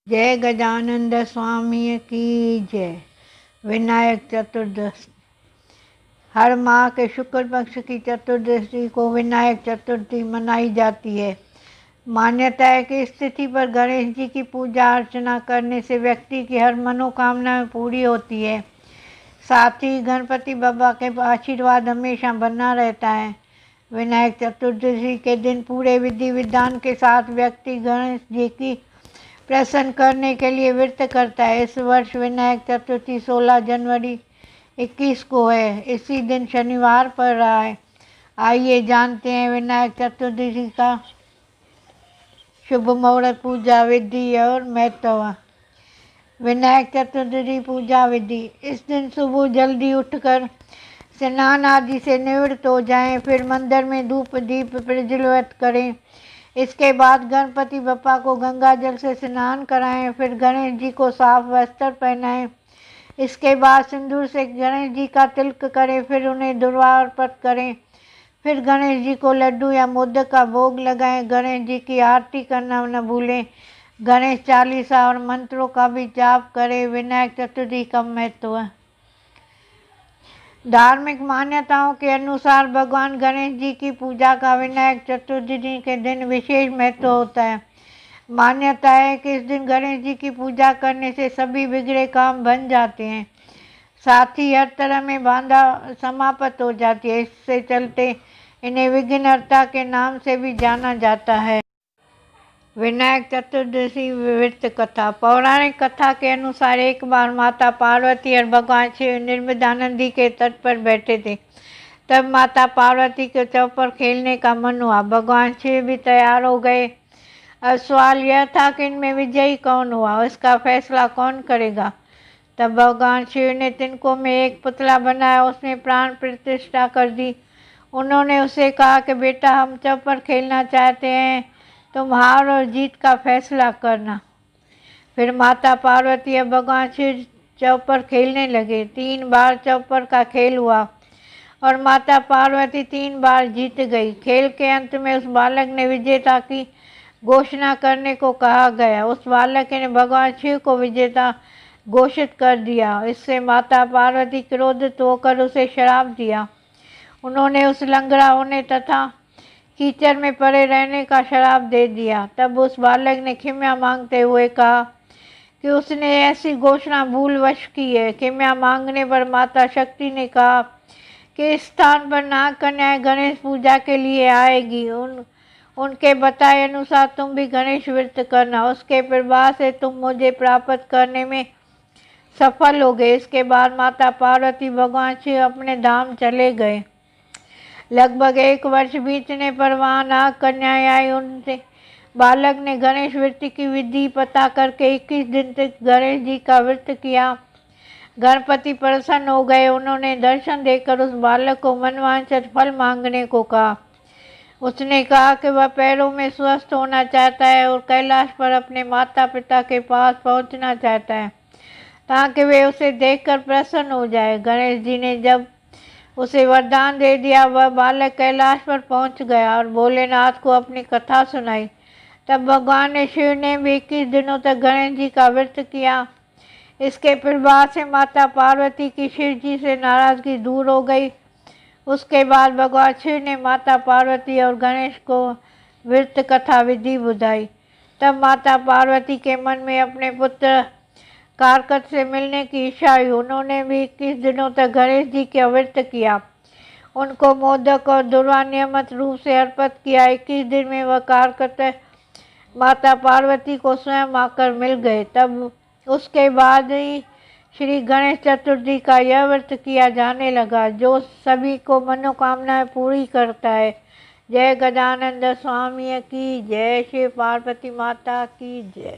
जय गजानंद स्वामी की जय। विनायक चतुर्दशी हर माह के शुक्ल पक्ष की चतुर्दशी को विनायक चतुर्थी मनाई जाती है। मान्यता है कि इस तिथि पर गणेश जी की पूजा अर्चना करने से व्यक्ति की हर मनोकामना पूरी होती है। साथ ही गणपति बाबा के आशीर्वाद हमेशा बना रहता है। विनायक चतुर्दशी के दिन पूरे विधि विधान के साथ व्यक्ति गणेश जी की प्रसन्न करने के लिए व्रत करता है। इस वर्ष विनायक चतुर्थी 16 जनवरी 21 को है। इसी दिन शनिवार पड़ रहा है। आइए जानते हैं विनायक चतुर्दशी का शुभ मुहूर्त, पूजा विधि और महत्व। विनायक चतुर्दशी पूजा विधि। इस दिन सुबह जल्दी उठकर स्नान आदि से निवृत्त हो जाएं, फिर मंदिर में धूप दीप प्रज्वलित करें। इसके बाद गणपति बप्पा को गंगा जल से स्नान कराएं, फिर गणेश जी को साफ वस्त्र पहनाएं। इसके बाद सिंदूर से गणेश जी का तिलक करें, फिर उन्हें दुर्वा अर्पित करें। फिर गणेश जी को लड्डू या मोदक का भोग लगाएं। गणेश जी की आरती करना न भूलें। गणेश चालीसा और मंत्रों का भी जाप करें। विनायक चतुर्थी का महत्व। धार्मिक मान्यताओं के अनुसार भगवान गणेश जी की पूजा का विनायक चतुर्दशी के दिन विशेष महत्व होता है। मान्यता है कि इस दिन गणेश जी की पूजा करने से सभी बिगड़े काम बन जाते हैं, साथ ही हर तरह में बाधा समाप्त हो जाती है। इससे चलते इन्हें विघ्नहर्ता के नाम से भी जाना जाता है। विनायक चतुर्दशी व्रत कथा। पौराणिक कथा के अनुसार एक बार माता पार्वती और भगवान शिव नर्मदा नदी के तट पर बैठे थे। तब माता पार्वती के चौ पर खेलने का मन हुआ। भगवान शिव भी तैयार हो गए। अब सवाल यह था कि इनमें विजयी कौन हुआ, इसका फैसला कौन करेगा। तब भगवान शिव ने तिनकों में एक पुतला बनाया, उसमें प्राण प्रतिष्ठा कर दी। उन्होंने उसे कहा कि बेटा, हम चौ पर खेलना चाहते हैं, तुम हार और जीत का फैसला करना। फिर माता पार्वती और भगवान शिव चौ पर खेलने लगे। 3 बार चौपर का खेल हुआ और माता पार्वती 3 बार जीत गई। खेल के अंत में उस बालक ने विजेता की घोषणा करने को कहा गया। उस बालक ने भगवान शिव को विजेता घोषित कर दिया। इससे माता पार्वती क्रोधित होकर उसे श्राप दिया। उन्होंने उस लंगड़ा होने तथा कीचड़ में पड़े रहने का श्राप दे दिया। तब उस बालक ने क्षमा मांगते हुए कहा कि उसने ऐसी घोषणा भूलवश की है। क्षमा मांगने पर माता शक्ति ने कहा कि इस स्थान पर नाग कन्याएं गणेश पूजा के लिए आएगी। उनके बताए अनुसार तुम भी गणेश व्रत करना, उसके प्रभाव से तुम मुझे प्राप्त करने में सफल हो गए। इसके बाद माता पार्वती भगवान शिव अपने धाम चले गए। लगभग 1 वर्ष बीतने पर वहाँ नाग कन्याएं आई। उनसे बालक ने गणेश व्रत की विधि पता करके 21 दिन तक गणेश जी का व्रत किया। गणपति प्रसन्न हो गए। उन्होंने दर्शन देकर उस बालक को मनवांछित फल मांगने को कहा। उसने कहा कि वह पैरों में स्वस्थ होना चाहता है और कैलाश पर अपने माता पिता के पास पहुंचना चाहता है, ताकि वे उसे देखकर प्रसन्न हो जाए। गणेश जी ने जब उसे वरदान दे दिया, वह बालक कैलाश पर पहुंच गया और भोलेनाथ को अपनी कथा सुनाई। तब भगवान शिव ने भी 21 दिनों तक गणेश जी का व्रत किया। इसके प्रभाव से माता पार्वती की शिव जी से नाराजगी दूर हो गई। उसके बाद भगवान शिव ने माता पार्वती और गणेश को व्रत कथा विधि बुझाई। तब माता पार्वती के मन में अपने पुत्र कारकट से मिलने की इच्छा हुई। उन्होंने भी 21 दिनों तक गणेश जी का व्रत किया। उनको मोदक और दुर्वा नियमित रूप से अर्पित किया। 21 दिन में वह कारकट माता पार्वती को स्वयं आकर मिल गए। तब उसके बाद ही श्री गणेश चतुर्थी का यह व्रत किया जाने लगा, जो सभी को मनोकामनाएं पूरी करता है। जय गजानंद स्वामी की जय। श्री पार्वती माता की जय।